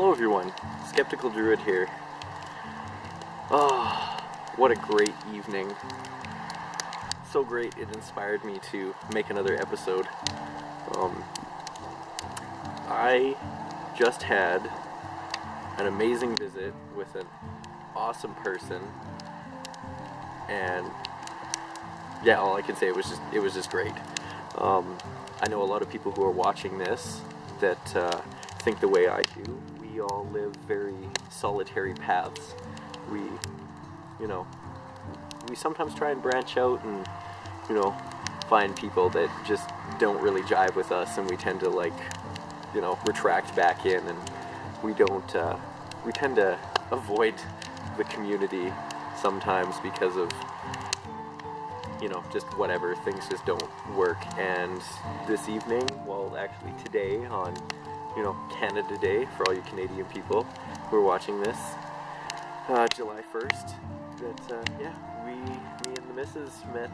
Hello everyone, Skeptical Druid here. Oh, what a great evening. So great it inspired me to make another episode. I just had an amazing visit with an awesome person, and yeah, all I can say, it was just great. I know a lot of people who are watching this that think the way I do. We all live very solitary paths. We sometimes try and branch out and, find people that just don't really jive with us, and we tend to retract back in, and we tend to avoid the community sometimes because of, just whatever, things just don't work. And this evening, well, actually today on, Canada Day, for all you Canadian people who are watching this, July 1st, me and the missus met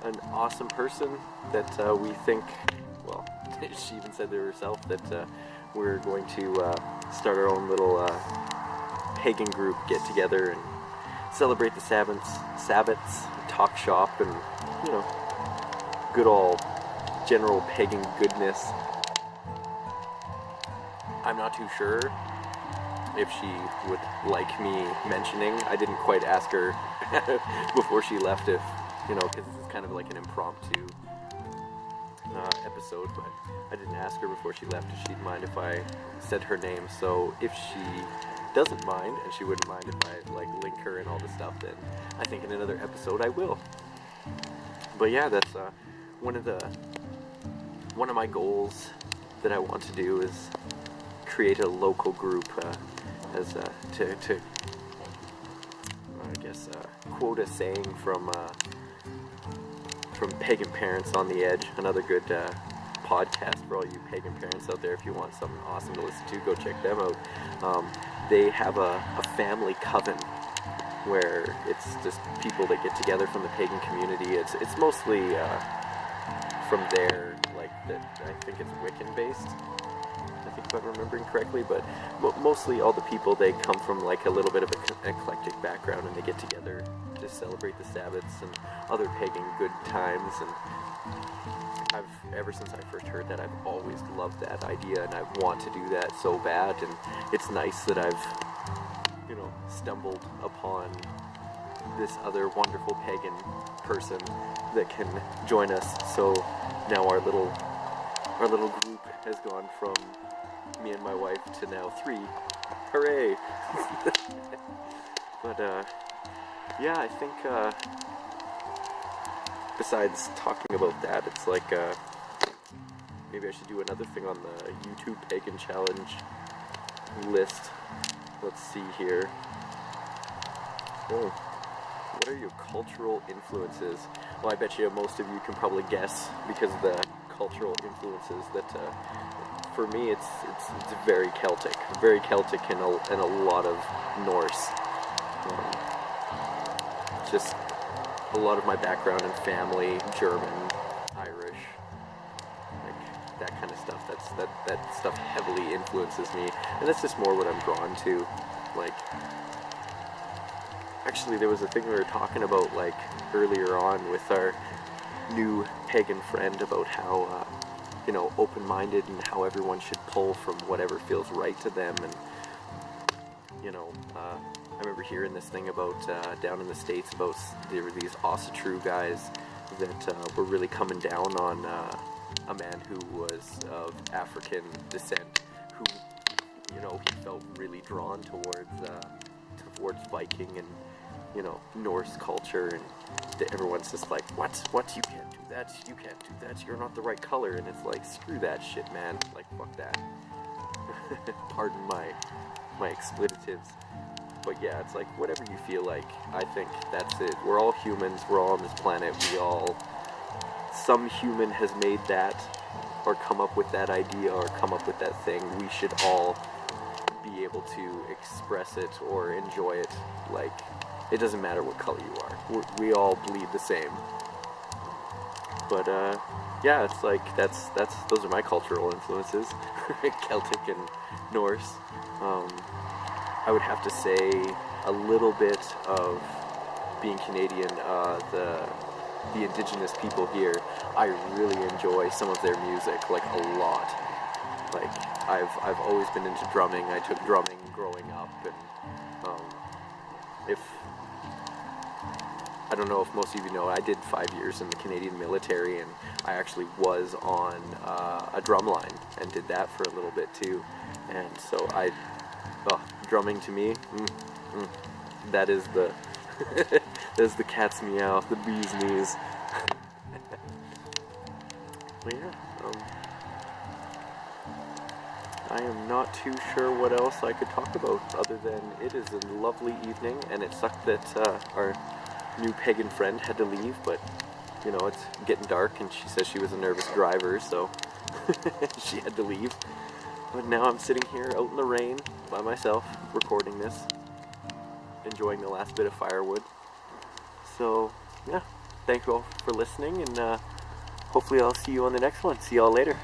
an awesome person that we think, well, she even said to herself that we're going to start our own little pagan group get together and celebrate the Sabbats, talk shop, and, good old general pagan goodness. I'm not too sure if she would like me mentioning. I didn't quite ask her before she left if, because it's kind of like an impromptu episode, but I didn't ask her before she left if she'd mind if I said her name. So if she doesn't mind, and she wouldn't mind if I link her and all this stuff, then I think in another episode I will. But yeah, that's one of my goals that I want to do is create a local group to quote a saying from Pagan Parents on the Edge, another good podcast for all you pagan parents out there. If you want something awesome to listen to, go check them out. They have a family coven where it's just people that get together from the pagan community. It's mostly from there, I think it's Wiccan based, I think, if I'm remembering correctly, but mostly all the people, they come from a little bit of an eclectic background, and they get together to celebrate the Sabbats and other pagan good times. And ever since I first heard that, I've always loved that idea, and I want to do that so bad. And it's nice that I've stumbled upon this other wonderful pagan person that can join us. So now our little group has gone from me and my wife to now 3. Hooray! But yeah, I think besides talking about that, it's maybe I should do another thing on the YouTube Pagan Challenge list. Let's see here. What are your cultural influences? Well, I bet you most of you can probably guess, because of the cultural influences that for me it's very Celtic and a lot of Norse. Just a lot of my background and family, German, Irish, that kind of stuff. That stuff heavily influences me, and that's just more what I'm drawn to. Actually, there was a thing we were talking about earlier on with our new pagan friend about how open-minded, and how everyone should pull from whatever feels right to them. And I remember hearing this thing about down in the States about there were these Ossetru guys that were really coming down on a man who was of African descent, who he felt really drawn towards Viking and Norse culture, and everyone's just like, what, you can't do that, you're not the right color. And it's screw that shit, man, fuck that. Pardon my expletives. But yeah, it's whatever you feel like. I think that's it. We're all humans, we're all on this planet, some human has made that, or come up with that idea, or come up with that thing. We should all be able to express it or enjoy it. It doesn't matter what color you are. We all bleed the same. But yeah, it's like those are my cultural influences, Celtic and Norse. I would have to say a little bit of being Canadian, the indigenous people here. I really enjoy some of their music, like a lot. Like I've always been into drumming. I took drumming growing up, and if I don't know if most of you know, I did 5 years in the Canadian military, and I actually was on a drum line and did that for a little bit too. And so drumming to me, that is the that's the cat's meow, the bee's knees. But yeah, I am not too sure what else I could talk about other than it is a lovely evening, and it sucked that our new pagan friend had to leave, but you know, it's getting dark, and she says she was a nervous driver, so she had to leave. But now I'm sitting here out in the rain by myself, recording this, enjoying the last bit of firewood. So yeah, thank you all for listening, and hopefully I'll see you on the next one. See y'all later.